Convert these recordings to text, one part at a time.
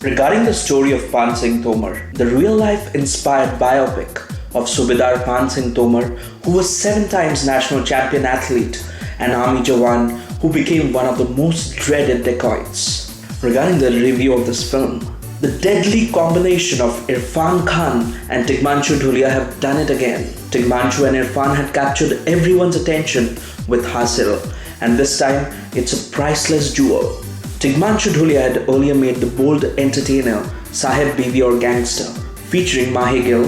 Regarding the story of Paan Singh Tomar, the real-life inspired biopic of Subedar Paan Singh Tomar, who was 7 times national champion athlete and army jawan who became one of the most dreaded dacoits. Regarding the review of this film, the deadly combination of Irfan Khan and Tigmanshu Dhulia have done it again. Tigmanshu and Irfan had captured everyone's attention with Hasil, and this time it's a priceless duo. Tigmanshu Dhulia had earlier made the bold entertainer Saheb Bibi or Gangster, featuring Mahi Gill,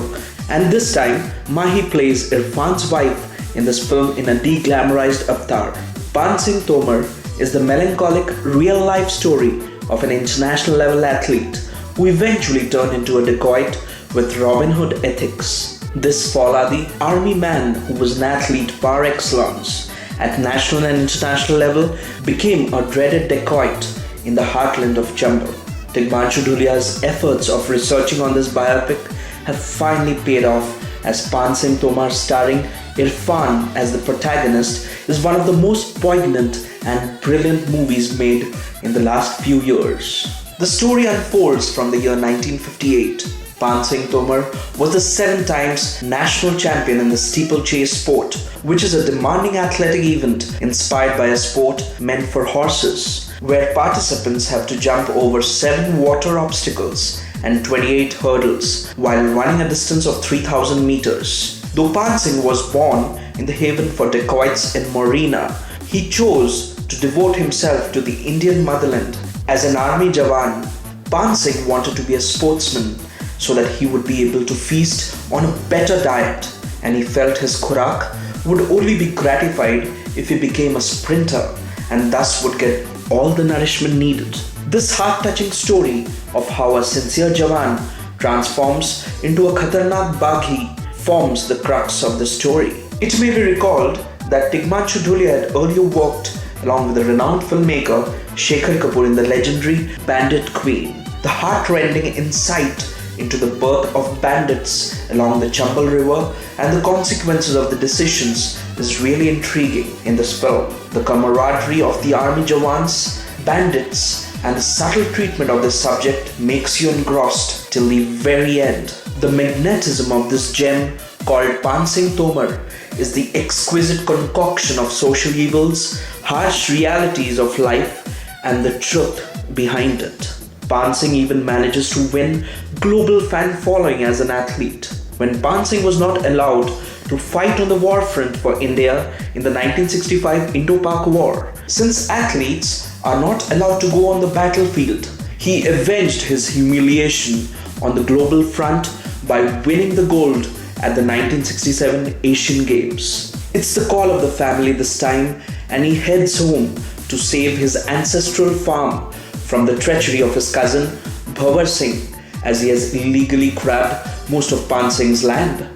and this time Mahi plays Irfan's wife in this film in a de-glamorized avatar. Paan Singh Tomar is the melancholic real-life story of an international level athlete who eventually turned into a dacoit with Robin Hood ethics. This Fauladi army man who was an athlete par excellence at national and international level became a dreaded dacoit in the heartland of Chambal. Tigmanshu Dhulia's efforts of researching on this biopic have finally paid off, as Paan Singh Tomar starring Irfan as the protagonist is one of the most poignant and brilliant movies made in the last few years. The story unfolds from the year 1958. Paan Singh Tomar was the 7 times national champion in the steeplechase sport, which is a demanding athletic event inspired by a sport meant for horses, where participants have to jump over 7 water obstacles and 28 hurdles while running a distance of 3,000 meters. Though Paan Singh was born in the haven for dacoits in Morena, he chose to devote himself to the Indian motherland. As an army jawan, Paan Singh wanted to be a sportsman so that he would be able to feast on a better diet, and he felt his khurak would only be gratified if he became a sprinter and thus would get all the nourishment needed. This heart-touching story of how a sincere jawan transforms into a khatarnak baghi forms the crux of the story. It may be recalled that Tigmanshu Dhulia had earlier worked along with the renowned filmmaker Shekhar Kapoor in the legendary Bandit Queen. The heart-rending insight into the birth of bandits along the Chambal River and the consequences of the decisions is really intriguing in this film. The camaraderie of the army jawans, bandits, and the subtle treatment of this subject makes you engrossed till the very end. The magnetism of this gem called Paan Singh Tomar is the exquisite concoction of social evils, harsh realities of life, and the truth behind it. Paan Singh even manages to win global fan following as an athlete. When Paan Singh was not allowed to fight on the war front for India in the 1965 Indo-Pak War, since athletes are not allowed to go on the battlefield, he avenged his humiliation on the global front by winning the gold at the 1967 Asian Games. It's the call of the family this time, and he heads home to save his ancestral farm from the treachery of his cousin Bhavar Singh, as he has illegally grabbed most of Paan Singh's land.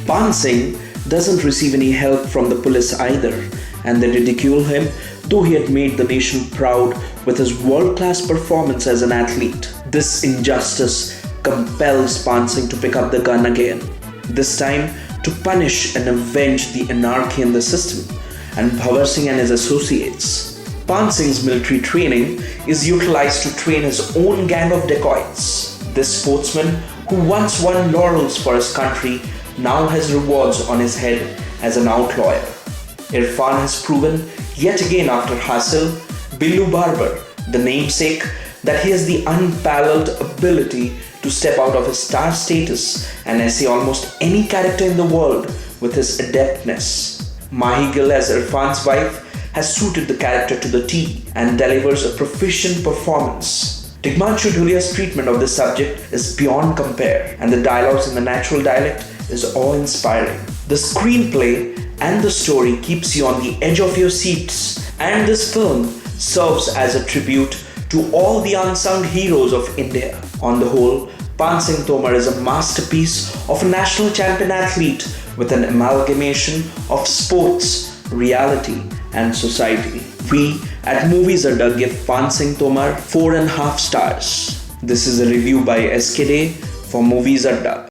Paan Singh doesn't receive any help from the police either, and they ridicule him, though he had made the nation proud with his world-class performance as an athlete. This injustice compels Paan Singh to pick up the gun again, this time to punish and avenge the anarchy in the system and Bhavar Singh and his associates. Paan Singh's military training is utilized to train his own gang of dacoits. This sportsman, who once won laurels for his country, now has rewards on his head as an outlawyer. Irfan has proven yet again after Hasil, Billu Barber, the namesake, that he has the unparalleled ability to step out of his star status and essay almost any character in the world with his adeptness. Mahi Gill as Irfan's wife has suited the character to the T and delivers a proficient performance. Tigmanshu Dhulia's treatment of this subject is beyond compare, and the dialogues in the natural dialect is awe-inspiring. The screenplay and the story keeps you on the edge of your seats, and this film serves as a tribute to all the unsung heroes of India. On the whole, Paan Singh Tomar is a masterpiece of a national champion athlete with an amalgamation of sports, reality, and society. We at Moviez Adda give Paan Singh Tomar 4.5 stars. This is a review by SKD for Moviez Adda.